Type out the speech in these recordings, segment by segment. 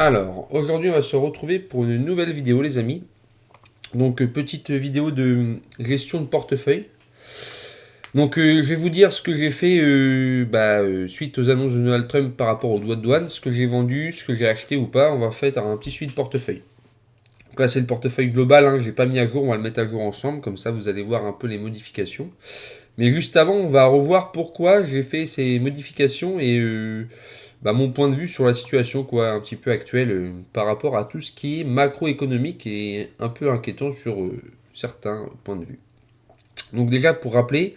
Alors, aujourd'hui, on va se retrouver pour une nouvelle vidéo, les amis. Donc, petite vidéo de gestion de portefeuille. Donc, je vais vous dire ce que j'ai fait suite aux annonces de Donald Trump par rapport aux droits de douane, ce que j'ai vendu, ce que j'ai acheté ou pas. On va faire un petit suivi de portefeuille. Donc là, c'est le portefeuille global, hein, j'ai pas mis à jour, on va le mettre à jour ensemble, comme ça vous allez voir un peu les modifications. Mais juste avant, on va revoir pourquoi j'ai fait ces modifications et mon point de vue sur la situation quoi, un petit peu actuelle par rapport à tout ce qui est macroéconomique et un peu inquiétant sur certains points de vue. Donc déjà pour rappeler,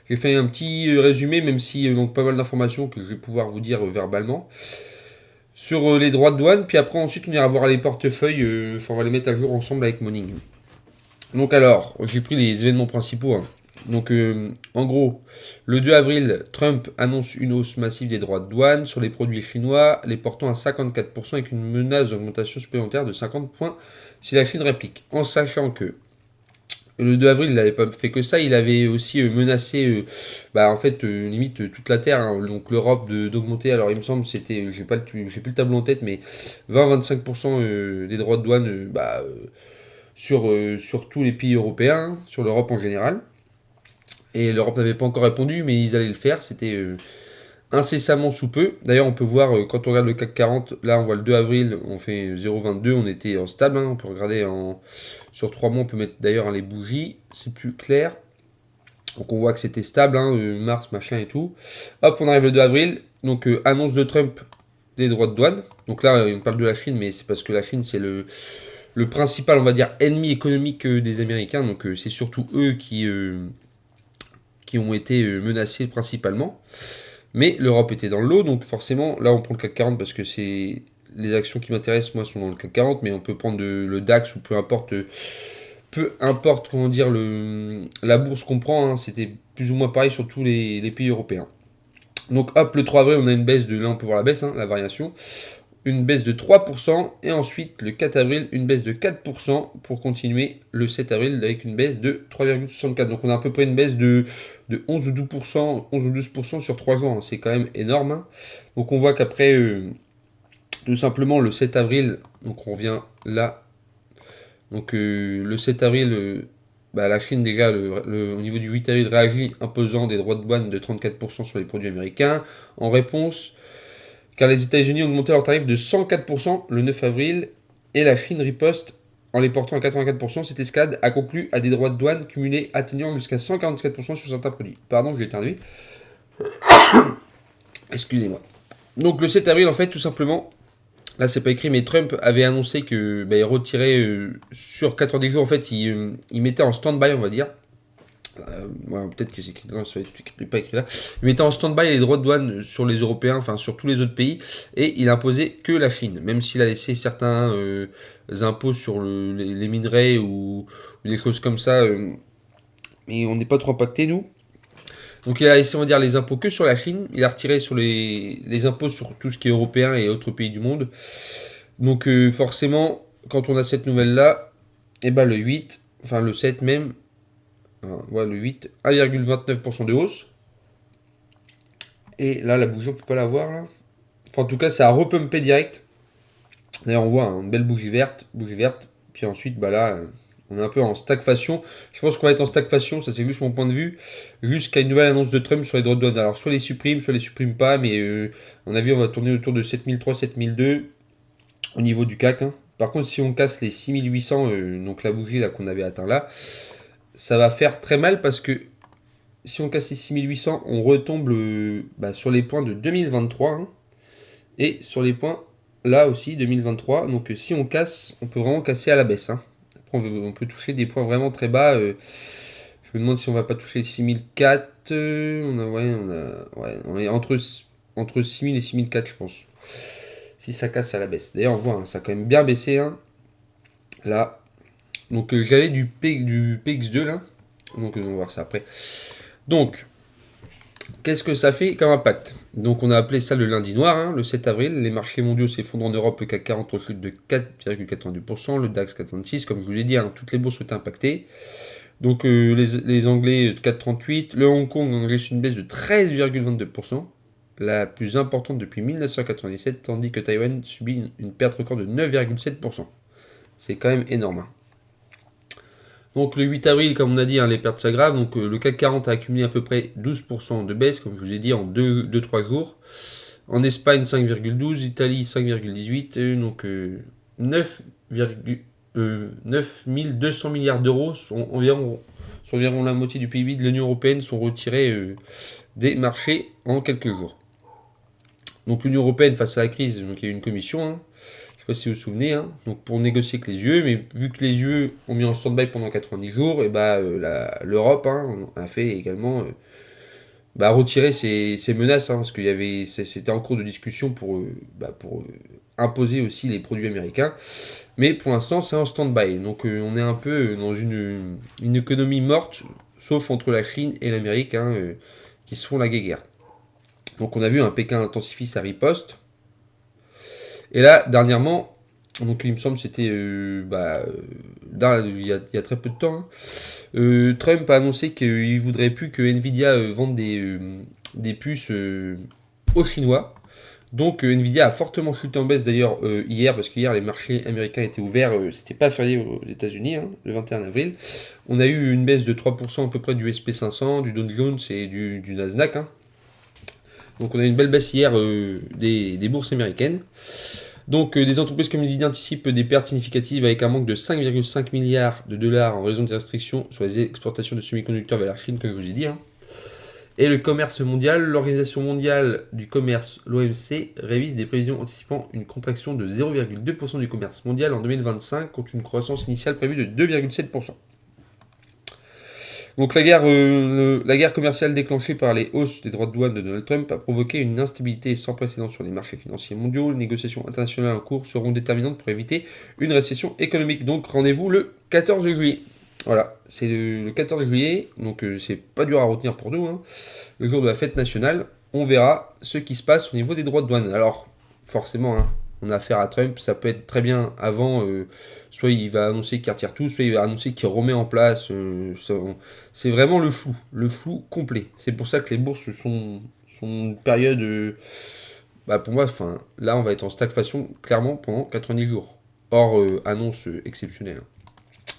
j'ai fait un petit résumé, même si donc pas mal d'informations que je vais pouvoir vous dire verbalement sur les droits de douane, puis après ensuite on ira voir les portefeuilles, on va les mettre à jour ensemble avec Morning. Donc alors, j'ai pris les événements principaux, hein. Donc en gros, le 2 avril, Trump annonce une hausse massive des droits de douane sur les produits chinois, les portant à 54% avec une menace d'augmentation supplémentaire de 50 points si la Chine réplique. En sachant que le 2 avril, il n'avait pas fait que ça, il avait aussi menacé, limite toute la Terre, hein, donc l'Europe d'augmenter. Alors il me semble, c'était, j'ai plus le tableau en tête, mais 20-25% des droits de douane sur tous les pays européens, sur l'Europe en général. Et l'Europe n'avait pas encore répondu, mais ils allaient le faire. C'était incessamment sous peu. D'ailleurs, on peut voir, quand on regarde le CAC 40, là on voit le 2 avril, on fait 0,22, on était en stable. Hein, on peut regarder sur 3 mois, on peut mettre d'ailleurs les bougies, c'est plus clair. Donc on voit que c'était stable, hein, mars, machin et tout. Hop, on arrive le 2 avril, donc annonce de Trump des droits de douane. Donc là, on parle de la Chine, mais c'est parce que la Chine, c'est le principal, on va dire, ennemi économique des Américains. Donc c'est surtout eux qui ont été menacés principalement. Mais l'Europe était dans le lot, donc forcément, là on prend le CAC 40 parce que c'est les actions qui m'intéressent, moi, sont dans le CAC 40, mais on peut prendre le DAX ou peu importe comment dire, la bourse qu'on prend, hein, c'était plus ou moins pareil sur tous les pays européens. Donc hop, le 3 avril, on a une baisse là on peut voir la baisse, hein, la variation, une baisse de 3%, et ensuite le 4 avril, une baisse de 4%, pour continuer le 7 avril avec une baisse de 3,64. Donc on a à peu près une baisse de 11 ou 12%, 11 ou 12% sur 3 jours, hein. C'est quand même énorme, hein. Donc on voit qu'après, tout simplement le 7 avril, donc on revient là, donc le 7 avril, la Chine déjà, au niveau du 8 avril, réagit imposant des droits de douane de 34% sur les produits américains. En réponse, car les États-Unis ont augmenté leurs tarifs de 104% le 9 avril, et la Chine riposte en les portant à 84%. Cette escalade a conclu à des droits de douane cumulés atteignant jusqu'à 144% sur certains produits. Pardon, j'ai éternué. Excusez-moi. Donc le 7 avril, en fait, tout simplement, là c'est pas écrit, mais Trump avait annoncé que il retirait sur 90 jours, en fait, il mettait en stand-by, on va dire. Peut-être que c'est écrit, non, ça va être pas écrit là. Il mettait en stand-by les droits de douane sur les Européens, enfin sur tous les autres pays, et il imposait que la Chine, même s'il a laissé certains impôts sur les minerais ou des choses comme ça, mais on n'est pas trop impacté nous. Donc il a laissé, on va dire, les impôts que sur la Chine, il a retiré sur les impôts sur tout ce qui est européen et autres pays du monde. Donc forcément, quand on a cette nouvelle-là, le 8, enfin le 7 même, le 8, 1,29% de hausse. Et là, la bougie, on peut pas la voir là. Enfin, en tout cas, ça a repumpé direct. D'ailleurs, on voit une belle bougie verte. Puis ensuite, là, on est un peu en stagflation. Je pense qu'on va être en stagflation, ça c'est juste mon point de vue, jusqu'à une nouvelle annonce de Trump sur les droits de douane. Alors, soit les supprime pas, mais à mon avis, on va tourner autour de 7003, 7002 au niveau du CAC, hein. Par contre, si on casse les 6800, donc la bougie là qu'on avait atteint là, ça va faire très mal parce que si on casse les 6800, on retombe sur les points de 2023, hein, et sur les points là aussi 2023. Donc si on casse, on peut vraiment casser à la baisse, hein. Après, on peut toucher des points vraiment très bas. Je me demande si on va pas toucher les 6004. On est entre 6000 et 6004, je pense. Si ça casse à la baisse. D'ailleurs, on voit, hein, ça a quand même bien baissé, hein, là. Donc j'avais du PX2 là. Donc on va voir ça après. Donc, qu'est-ce que ça fait comme impact? Donc on a appelé ça le lundi noir, hein, le 7 avril. Les marchés mondiaux s'effondrent en Europe, le CAC 40 en chute de 4,82%, le DAX 4,26%, comme je vous l'ai dit, hein, toutes les bourses sont impactées. Donc les Anglais 4,38%, le Hong Kong enregistre une baisse de 13,22%, la plus importante depuis 1997, tandis que Taïwan subit une perte record de 9,7%. C'est quand même énorme. Hein. Donc le 8 avril, comme on a dit, hein, les pertes s'aggravent. Donc le CAC 40 a accumulé à peu près 12% de baisse, comme je vous ai dit, en 2-3 jours. En Espagne, 5,12, Italie, 5,18, donc 9200 milliards d'euros, sont environ la moitié du PIB de l'Union Européenne, sont retirés des marchés en quelques jours. Donc l'Union Européenne, face à la crise, donc il y a eu une commission, hein, je ne sais pas si vous vous souvenez, hein, donc pour négocier avec les UE, mais vu que les UE ont mis en stand-by pendant 90 jours, et l'Europe a fait également retirer ces menaces, hein, parce que c'était en cours de discussion pour imposer aussi les produits américains. Mais pour l'instant, c'est en stand-by. Donc on est un peu dans une économie morte, sauf entre la Chine et l'Amérique, hein, qui se font la guéguerre. Donc on a vu un Pékin intensifie sa riposte. Et là, dernièrement, donc il me semble que c'était il y a très peu de temps, hein, Trump a annoncé qu'il ne voudrait plus que Nvidia vende des puces aux Chinois. Donc Nvidia a fortement chuté en baisse d'ailleurs hier, parce qu'hier les marchés américains étaient ouverts, c'était pas férié aux États-Unis, hein, le 21 avril. On a eu une baisse de 3% à peu près du SP500, du Dow Jones et du Nasdaq. Hein. Donc on a une belle baisse hier des bourses américaines. Donc des entreprises comme Nvidia anticipent des pertes significatives avec un manque de 5,5 milliards de dollars en raison des restrictions sur les exportations de semi-conducteurs vers la Chine, comme je vous ai dit. Hein. Et le commerce mondial, l'Organisation mondiale du commerce, l'OMC, révise des prévisions anticipant une contraction de 0,2% du commerce mondial en 2025 contre une croissance initiale prévue de 2,7%. Donc la guerre commerciale déclenchée par les hausses des droits de douane de Donald Trump a provoqué une instabilité sans précédent sur les marchés financiers mondiaux. Les négociations internationales en cours seront déterminantes pour éviter une récession économique. Donc rendez-vous le 14 juillet. Voilà, c'est le 14 juillet, donc c'est pas dur à retenir pour nous, hein. Le jour de la fête nationale, on verra ce qui se passe au niveau des droits de douane. Alors, forcément, hein, on a affaire à Trump, ça peut être très bien avant, soit il va annoncer qu'il retire tout, soit il va annoncer qu'il remet en place, c'est vraiment le flou complet. C'est pour ça que les bourses sont une période, pour moi, là on va être en stagflation clairement pendant 90 jours, hors annonce exceptionnelle.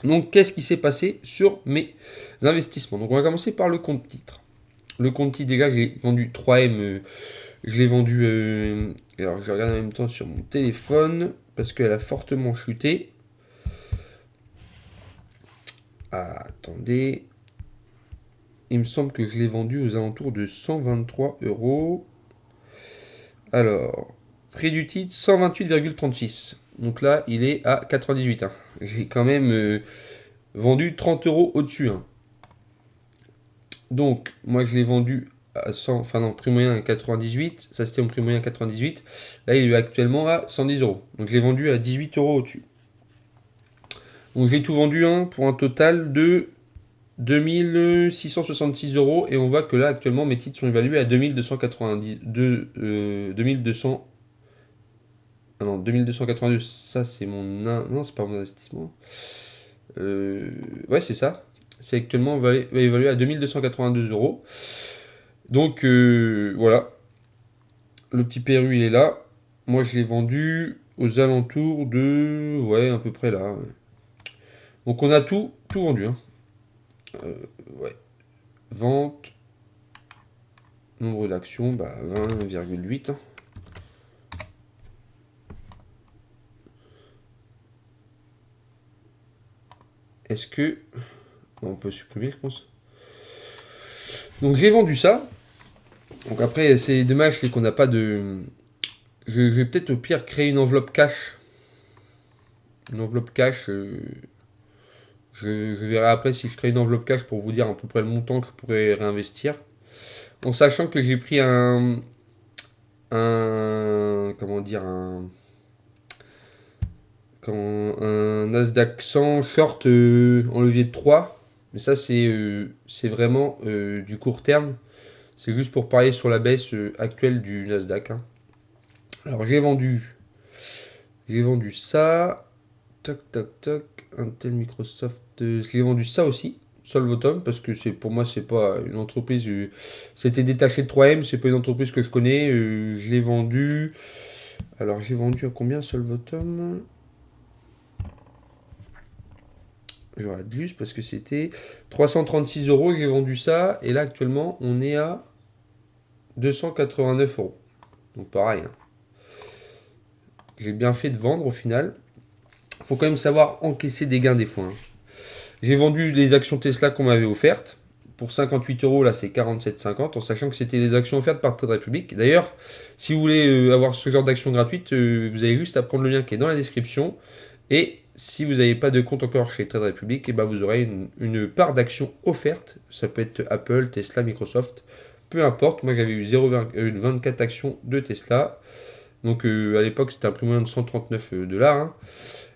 Donc, qu'est-ce qui s'est passé sur mes investissements? Donc, on va commencer par le compte titre. Le compte titre, déjà, j'ai vendu 3M. Je l'ai vendu. Alors, je regarde en même temps sur mon téléphone parce qu'elle a fortement chuté. Ah, attendez. Il me semble que je l'ai vendu aux alentours de 123 euros. Alors, prix du titre 128,36. Donc là, il est à 98. Hein. J'ai quand même vendu 30 euros au-dessus. Hein. Donc, moi, je l'ai vendu à 100, prix moyen à 98. Ça, c'était mon prix moyen à 98. Là, il est actuellement à 110 euros. Donc, je l'ai vendu à 18 euros au-dessus. Donc, j'ai tout vendu pour un total de 2666 euros. Et on voit que là, actuellement, mes titres sont évalués à 2282. Ah non, 2282, ça, c'est mon... Non, c'est pas mon investissement. Ouais, c'est ça. C'est actuellement évalué à 2282 euros. Donc voilà. Le petit PRU il est là. Moi je l'ai vendu aux alentours de... Ouais, à peu près là. Donc on a tout vendu. Hein. Ouais. Vente. Nombre d'actions, 20,8. Hein. Est-ce que... On peut supprimer, je pense. Donc j'ai vendu ça. Donc après, c'est dommage qu'on n'a pas de... Je vais peut-être au pire créer une enveloppe cash. Une enveloppe cash. Je verrai après si je crée une enveloppe cash pour vous dire à peu près le montant que je pourrais réinvestir. En sachant que j'ai pris un Nasdaq 100 short en levier de 3. Mais ça, c'est vraiment du court terme. C'est juste pour parier sur la baisse actuelle du Nasdaq. Hein. Alors, j'ai vendu ça. Toc, toc, toc. Intel, Microsoft. J'ai vendu ça aussi. Solvotum, parce que pour moi, c'est pas une entreprise. C'était détaché de 3M, c'est pas une entreprise que je connais. Je l'ai vendu. Alors, j'ai vendu à combien Solvotum? J'aurais juste parce que c'était 336 euros, j'ai vendu ça. Et là, actuellement, on est à 289 euros. Donc, pareil, hein. J'ai bien fait de vendre au final. Faut quand même savoir encaisser des gains des fois, hein. J'ai vendu les actions Tesla qu'on m'avait offertes. Pour 58 euros, là, c'est 47,50, en sachant que c'était les actions offertes par Trade Republic. D'ailleurs, si vous voulez avoir ce genre d'actions gratuites, vous avez juste à prendre le lien qui est dans la description. Et si vous n'avez pas de compte encore chez Trade Republic, et ben vous aurez une part d'actions offerte. Ça peut être Apple, Tesla, Microsoft, peu importe. Moi, j'avais eu 0,24 actions de Tesla. Donc, à l'époque, c'était un prix moyen de 139 $, hein.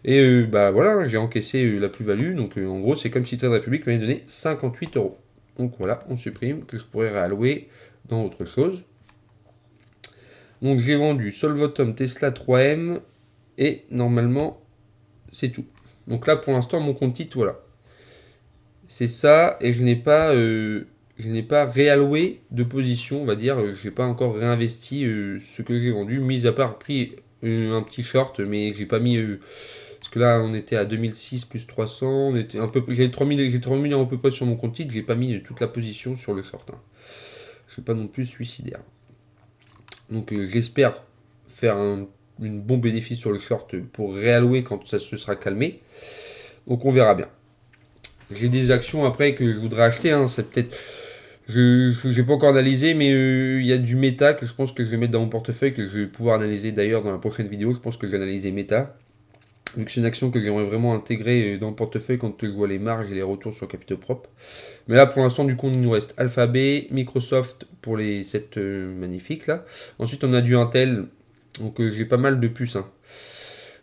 Et bah voilà, j'ai encaissé la plus-value. Donc en gros, c'est comme si Trade Republic m'avait donné 58 euros. Donc voilà, on supprime, que je pourrais réallouer dans autre chose. Donc j'ai vendu Solvotum, Tesla 3M, et normalement, c'est tout. Donc là, pour l'instant, mon compte titre, voilà. C'est ça, et je n'ai pas réalloué de position, on va dire. Je n'ai pas encore réinvesti ce que j'ai vendu, mis à part pris un petit short, mais j'ai pas mis. Parce que là, on était à 2006 plus 300. On était un peu, j'ai 3 millions à peu près sur mon compte titre. J'ai pas mis toute la position sur le short, hein. Je suis pas non plus suicidaire. Donc j'espère faire un bon bénéfice sur le short pour réallouer quand ça se sera calmé. Donc on verra bien. J'ai des actions après que je voudrais acheter, hein. C'est peut-être. Je n'ai pas encore analysé, mais il y a du méta que je pense que je vais mettre dans mon portefeuille, que je vais pouvoir analyser d'ailleurs dans la prochaine vidéo. Je pense que je vais analyser méta. Vu que c'est une action que j'aimerais vraiment intégrer dans le portefeuille quand je vois les marges et les retours sur capitaux propres. Mais là, pour l'instant, du coup, il nous reste Alphabet, Microsoft pour les 7 magnifiques là. Ensuite, on a du Intel. Donc, j'ai pas mal de puces, hein.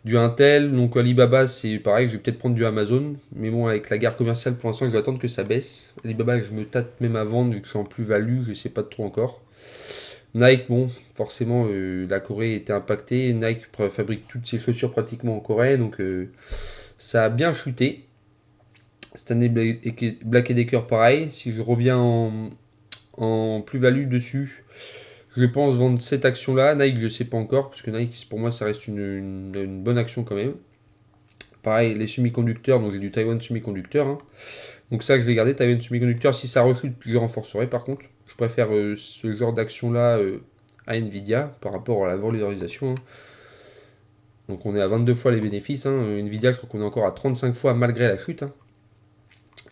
Du Intel, donc Alibaba, c'est pareil, je vais peut-être prendre du Amazon. Mais bon, avec la guerre commerciale, pour l'instant, je vais attendre que ça baisse. Alibaba, je me tâte même à vendre, vu que je suis en plus-value, je sais pas trop encore. Nike, bon, forcément, la Corée était impactée. Nike fabrique toutes ses chaussures pratiquement en Corée, donc ça a bien chuté. Cette année, Black Decker, pareil. Si je reviens en plus-value dessus, je pense vendre cette action-là. Nike, je ne sais pas encore, parce que Nike, pour moi, ça reste une bonne action quand même. Pareil, les semi-conducteurs, donc j'ai du Taiwan Semiconductor, hein. Donc ça, je vais garder Taiwan Semiconductor. Si ça rechute, je renforcerai par contre. Je préfère ce genre d'action-là à Nvidia par rapport à la valorisation, hein. Donc on est à 22 fois les bénéfices, hein. Nvidia, je crois qu'on est encore à 35 fois malgré la chute, hein.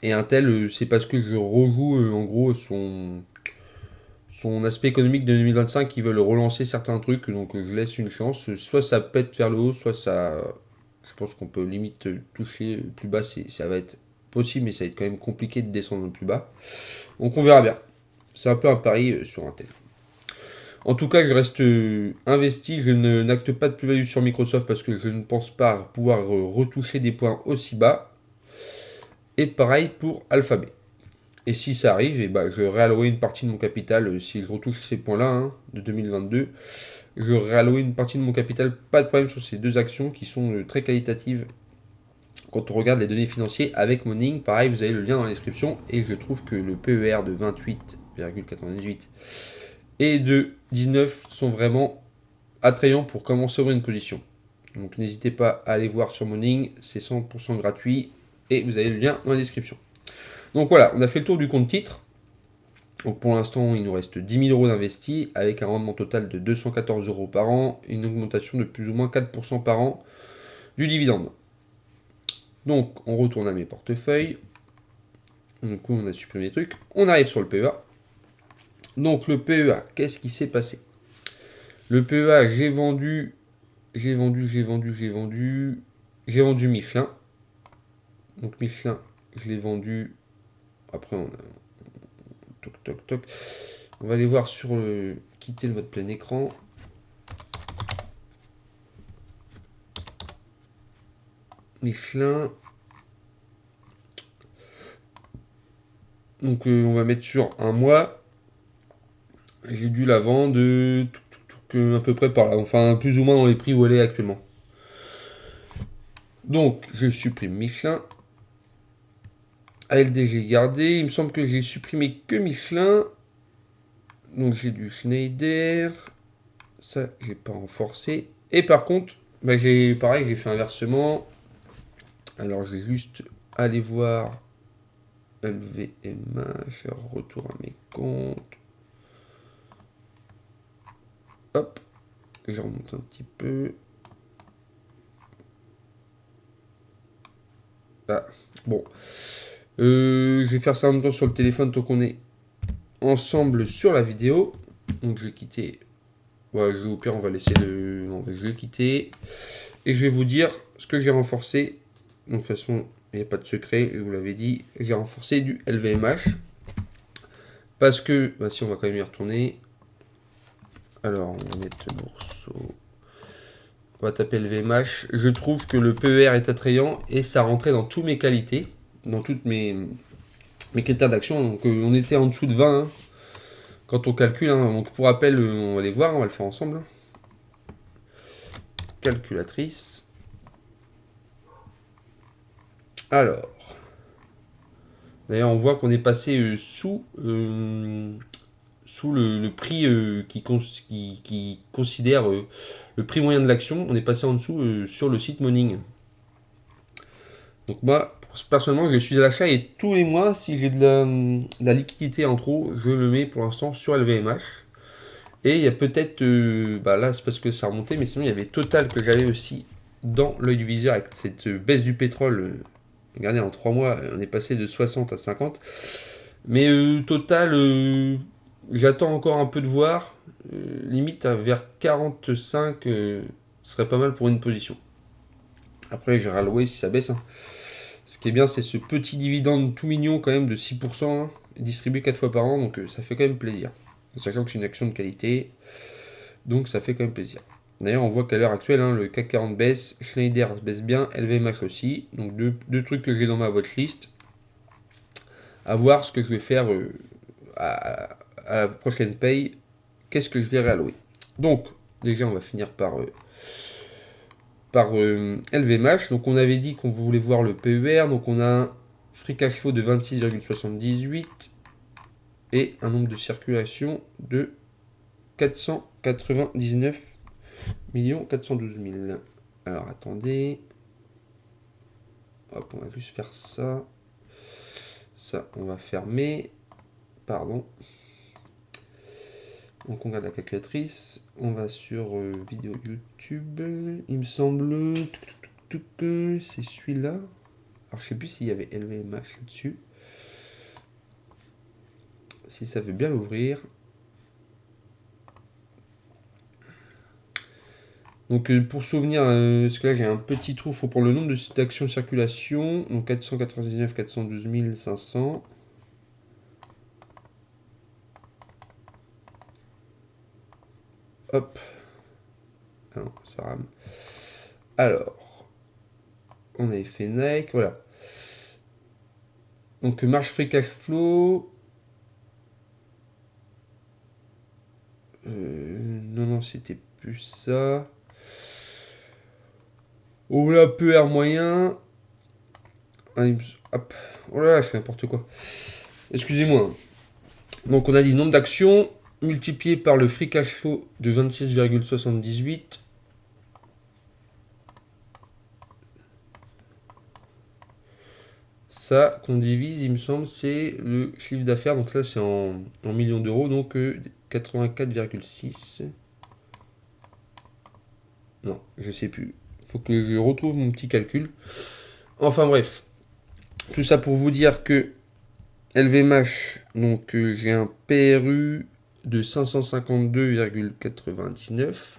Et Intel, c'est parce que je rejoue en gros son aspect économique de 2025 qui veulent relancer certains trucs, donc je laisse une chance. Soit ça pète vers le haut, soit ça. Je pense qu'on peut limite toucher plus bas, ça va être possible, mais ça va être quand même compliqué de descendre plus bas. Donc on verra bien. C'est un peu un pari sur Intel. En tout cas, je reste investi. Je n'acte pas de plus-value sur Microsoft parce que je ne pense pas pouvoir retoucher des points aussi bas. Et pareil pour Alphabet. Et si ça arrive, et bah, je réallouerai une partie de mon capital si je retouche ces points-là, hein, de 2022. Je réallouerai une partie de mon capital. Pas de problème sur ces deux actions qui sont très qualitatives. Quand on regarde les données financières avec Morning, pareil, vous avez le lien dans la description. Et je trouve que le PER de 28,98 et de 19 sont vraiment attrayants pour commencer à ouvrir une position. Donc n'hésitez pas à aller voir sur Morning, c'est 100% gratuit et vous avez le lien dans la description. Donc voilà, on a fait le tour du compte titre. Donc pour l'instant, il nous reste 10 000 euros d'investis avec un rendement total de 214 euros par an, une augmentation de plus ou moins 4% par an du dividende. Donc on retourne à mes portefeuilles. Du coup, on a supprimé les trucs. On arrive sur le PEA. Donc le PEA, qu'est-ce qui s'est passé? Le PEA, j'ai vendu Michelin. Donc Michelin, je l'ai vendu. Après, on a toc toc toc. On va aller voir sur quitter le mode plein écran. Michelin. Donc on va mettre sur un mois. J'ai dû la vendre à peu près par là. Enfin, plus ou moins dans les prix où elle est actuellement. Donc, je supprime Michelin. ALD, j'ai gardé. Il me semble que j'ai supprimé que Michelin. Donc j'ai du Schneider. Ça, j'ai pas renforcé. Et par contre, bah, j'ai pareil, j'ai fait un versement. Alors, je vais juste aller voir LVMH. Retour à mes comptes. Hop. Je remonte un petit peu. Ah, bon. Je vais faire ça en même temps sur le téléphone tant qu'on est ensemble sur la vidéo. Donc je vais quitter. Ouais, au pire, on va laisser le. Non, je vais quitter. Et je vais vous dire ce que j'ai renforcé. Donc de toute façon, il n'y a pas de secret, je vous l'avais dit. J'ai renforcé du LVMH. Parce que, bah, si on va quand même y retourner. Alors, on va mettre morceau. On va taper LVMH. Je trouve que le PER est attrayant et ça rentrait dans toutes mes qualités. Dans toutes mes critères d'action. Donc on était en dessous de 20 hein, quand on calcule. Hein. Donc pour rappel, on va les voir, on va le faire ensemble. Hein. Calculatrice. Alors. D'ailleurs, on voit qu'on est passé sous le prix qui considère le prix moyen de l'action. On est passé en dessous sur le site Morning. Donc moi, personnellement, je suis à l'achat et tous les mois, si j'ai de la liquidité en trop, je le mets pour l'instant sur LVMH. Et il y a peut-être, bah là c'est parce que ça a remonté, mais sinon il y avait Total que j'avais aussi dans l'œil du viseur avec cette baisse du pétrole. Regardez, en 3 mois, on est passé de 60 à 50. Mais Total, j'attends encore un peu de voir. Limite vers 45, ce serait pas mal pour une position. Après, j'ai ralloué si ça baisse. Hein. Ce qui est bien, c'est ce petit dividende tout mignon quand même de 6%, hein, distribué 4 fois par an, donc ça fait quand même plaisir. Sachant que c'est une action de qualité, donc ça fait quand même plaisir. D'ailleurs, on voit qu'à l'heure actuelle, hein, le CAC 40 baisse, Schneider baisse bien, LVMH aussi. Donc deux trucs que j'ai dans ma watchlist. À voir ce que je vais faire à la prochaine paye. Qu'est-ce que je vais réallouer. Donc, déjà, on va finir par LVMH. Donc, on avait dit qu'on voulait voir le PER. Donc, on a un free cash flow de 26,78 et un nombre de circulation de 499 412 000. Alors attendez. Hop, on va juste faire ça. Ça, on va fermer. Pardon. Donc on regarde la calculatrice. On va sur vidéo YouTube. Il me semble. C'est celui-là. Alors je sais plus s'il y avait LVMH dessus. Si ça veut bien l'ouvrir. Donc pour souvenir, parce que là j'ai un petit trou, il faut prendre le nombre d'actions de circulation. Donc 499, 412 500. Hop. Ah non, ça rame. Alors, on avait fait Nike, voilà. Donc marge free cash flow. Non, c'était plus ça. Oh là, PER moyen. Hop. Oh là, je fais n'importe quoi. Excusez-moi. Donc on a dit le nombre d'actions multiplié par le free cash flow de 26,78. Ça qu'on divise, il me semble, c'est le chiffre d'affaires. Donc là, c'est en millions d'euros. Donc 84,6. Non, je sais plus. Faut que je retrouve mon petit calcul. Enfin bref. Tout ça pour vous dire que LVMH, donc j'ai un PRU de 552,99.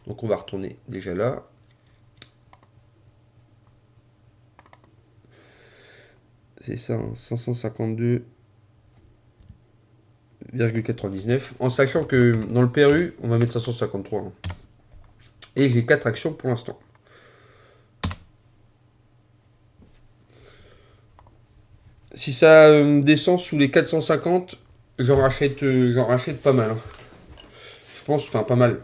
Donc on va retourner déjà là. C'est ça, hein, 552,99. En sachant que dans le PRU, on va mettre 553. Hein. Et j'ai 4 actions pour l'instant. Si ça descend sous les 450, j'en rachète pas mal. Hein. Je pense, enfin pas mal.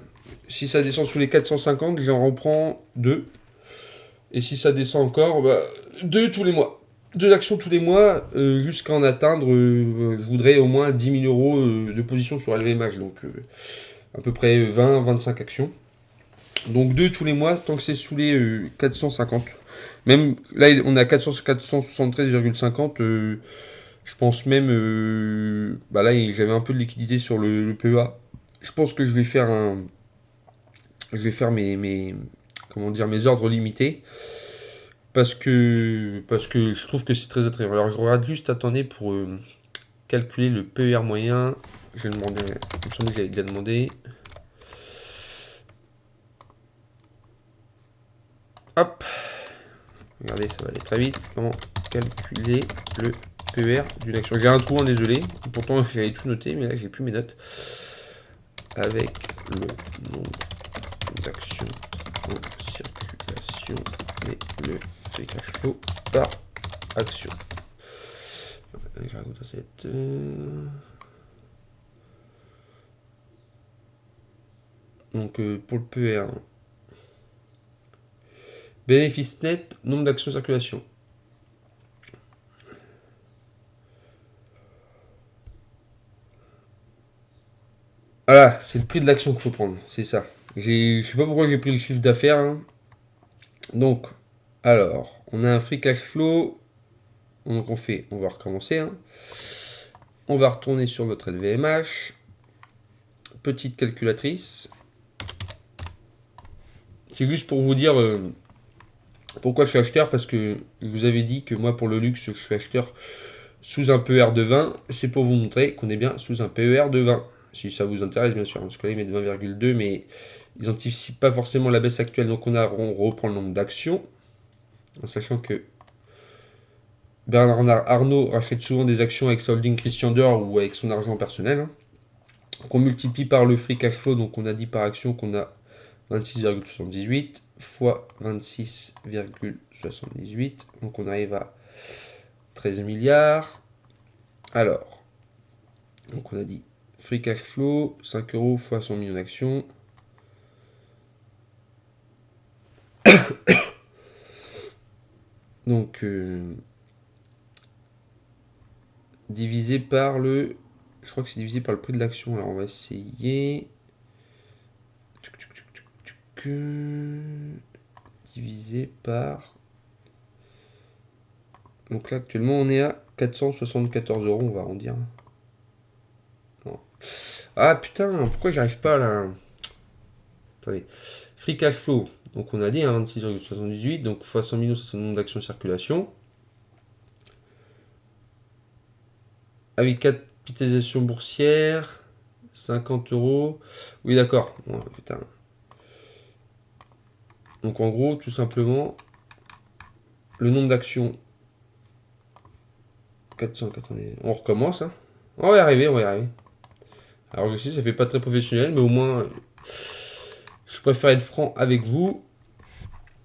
Si ça descend sous les 450, j'en reprends 2. Et si ça descend encore, 2 tous les mois. 2 actions tous les mois jusqu'à en atteindre, je voudrais au moins 10 000 euros de position sur LVMH, donc à peu près 20-25 actions. Donc 2 tous les mois, tant que c'est sous les 450. Même là, on est à 473,50. Je pense même, bah là, j'avais un peu de liquidité sur le PEA. Je pense que je vais faire comment dire, mes ordres limités parce que je trouve que c'est très attrayant. Alors je regarde juste, attendez, pour calculer le PER moyen. Je vais demander, il me semble que j'avais déjà demandé. Hop, regardez, ça va aller très vite. Comment calculer le PER d'une action? J'ai un trou, hein, désolé. Pourtant, j'avais tout noté, mais là, j'ai plus mes notes. Avec le nombre d'actions en circulation et le free cash flow par action. Je rajoute cette. Donc, pour le PER, bénéfice net, nombre d'actions en circulation. Voilà, c'est le prix de l'action qu'il faut prendre, c'est ça. Je sais pas pourquoi j'ai pris le chiffre d'affaires. Hein. Donc, alors, on a un free cash flow. Donc on va recommencer. Hein. On va retourner sur notre LVMH. Petite calculatrice. C'est juste pour vous dire pourquoi je suis acheteur, parce que je vous avais dit que moi pour le luxe je suis acheteur sous un PER de 20. C'est pour vous montrer qu'on est bien sous un PER de 20. Si ça vous intéresse bien sûr, parce que là ils mettent 20,2 mais ils n'anticipent pas forcément la baisse actuelle. Donc on reprend le nombre d'actions, en sachant que Bernard Arnault rachète souvent des actions avec sa holding Christian Dior ou avec son argent personnel. Hein. Qu'on multiplie par le free cash flow, donc on a dit par action qu'on a 26,78 fois 26,78, donc on arrive à 13 milliards. Alors, donc on a dit free cash flow, 5 euros fois 100 millions d'actions. Donc, divisé par le... Je crois que c'est divisé par le prix de l'action. Alors, on va essayer... Divisé par... Donc là, actuellement, on est à 474 euros, on va arrondir. Non. Ah putain, pourquoi j'arrive pas là? Attendez. Free cash flow. Donc on a dit hein, 26,78. Donc fois 100 millions, ça c'est le nombre d'actions en circulation. Avec capitalisation boursière, 50 euros. Oui, d'accord. Oh, putain. Donc en gros, tout simplement, le nombre d'actions. 400, attendez. On recommence. Hein. On va y arriver, on va y arriver. Alors je sais, ça fait pas très professionnel, mais au moins, je préfère être franc avec vous.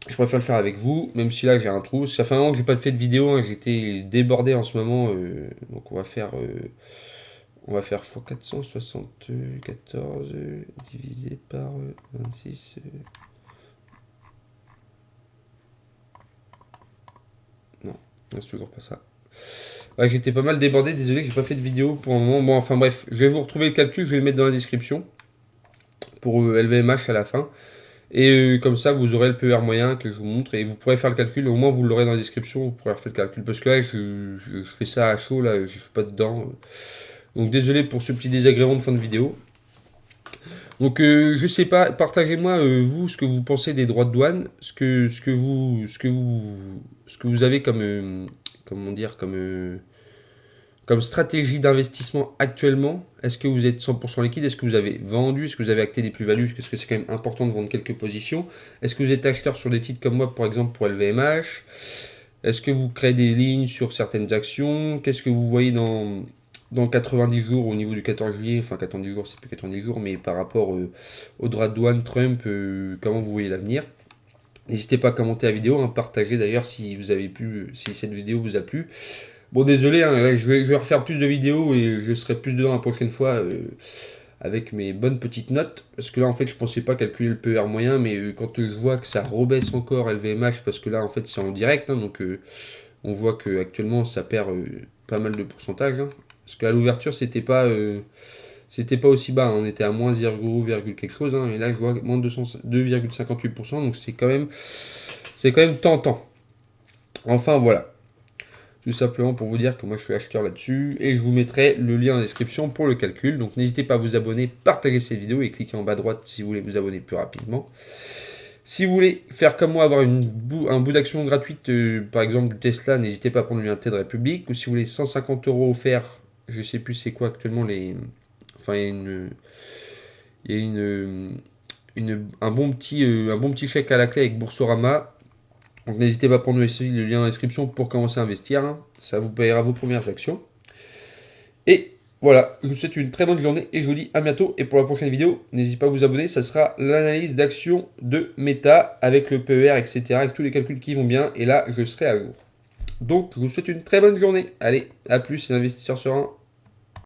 Je préfère le faire avec vous, même si là j'ai un trou. Ça fait un moment que j'ai pas fait de vidéo, hein. J'étais débordé en ce moment. Donc on va faire x 474 divisé par 26. Non, c'est toujours pas ça. Ouais, j'étais pas mal débordé, désolé que j'ai pas fait de vidéo pour un moment. Bon, enfin bref, je vais vous retrouver le calcul, je vais le mettre dans la description pour LVMH à la fin. Et comme ça, vous aurez le PER moyen que je vous montre et vous pourrez faire le calcul. Au moins, vous l'aurez dans la description, vous pourrez faire le calcul. Parce que là, je fais ça à chaud, là, je suis pas dedans. Donc désolé pour ce petit désagrément de fin de vidéo. Donc je sais pas, partagez-moi vous ce que vous pensez des droits de douane, ce que vous avez comme comment dire comme stratégie d'investissement actuellement. Est-ce que vous êtes 100% liquide? Est-ce que vous avez vendu? Est-ce que vous avez acté des plus-values? Parce que c'est quand même important de vendre quelques positions. Est-ce que vous êtes acheteur sur des titres comme moi, par exemple pour LVMH? Est-ce que vous créez des lignes sur certaines actions? Qu'est-ce que vous voyez dans 90 jours au niveau du 14 juillet? Enfin 90 jours, c'est plus 90 jours, mais par rapport au droit de douane Trump, comment vous voyez l'avenir? N'hésitez pas à commenter la vidéo, hein, partagez d'ailleurs si vous avez pu, si cette vidéo vous a plu. Bon, désolé, hein, je vais refaire plus de vidéos et je serai plus dedans la prochaine fois avec mes bonnes petites notes. Parce que là, en fait, je pensais pas calculer le PER moyen, mais quand je vois que ça rebaisse encore LVMH, parce que là, en fait, c'est en direct, hein, donc On voit que actuellement ça perd pas mal de pourcentage. Hein, parce qu'à l'ouverture, c'était pas aussi bas. Hein, on était à moins 0, quelque chose. Hein, et là, je vois moins de 2,58%. Donc c'est quand même tentant. Enfin, voilà. Tout simplement pour vous dire que moi je suis acheteur là-dessus et je vous mettrai le lien en description pour le calcul. Donc n'hésitez pas à vous abonner, partager cette vidéo et cliquez en bas à droite si vous voulez vous abonner plus rapidement. Si vous voulez faire comme moi, avoir un bout d'action gratuite, par exemple du Tesla, n'hésitez pas à prendre le lien TED République. Ou si vous voulez 150 € offerts, je sais plus c'est quoi actuellement les. Enfin, il y a un bon petit chèque à la clé avec Boursorama. Donc n'hésitez pas à prendre aussi le lien en description pour commencer à investir. Hein. Ça vous payera vos premières actions. Et voilà, je vous souhaite une très bonne journée et je vous dis à bientôt. Et pour la prochaine vidéo, n'hésitez pas à vous abonner. Ça sera l'analyse d'actions de Meta avec le PER, etc. Avec tous les calculs qui vont bien. Et là, je serai à jour. Donc, je vous souhaite une très bonne journée. Allez, à plus les investisseurs sereins.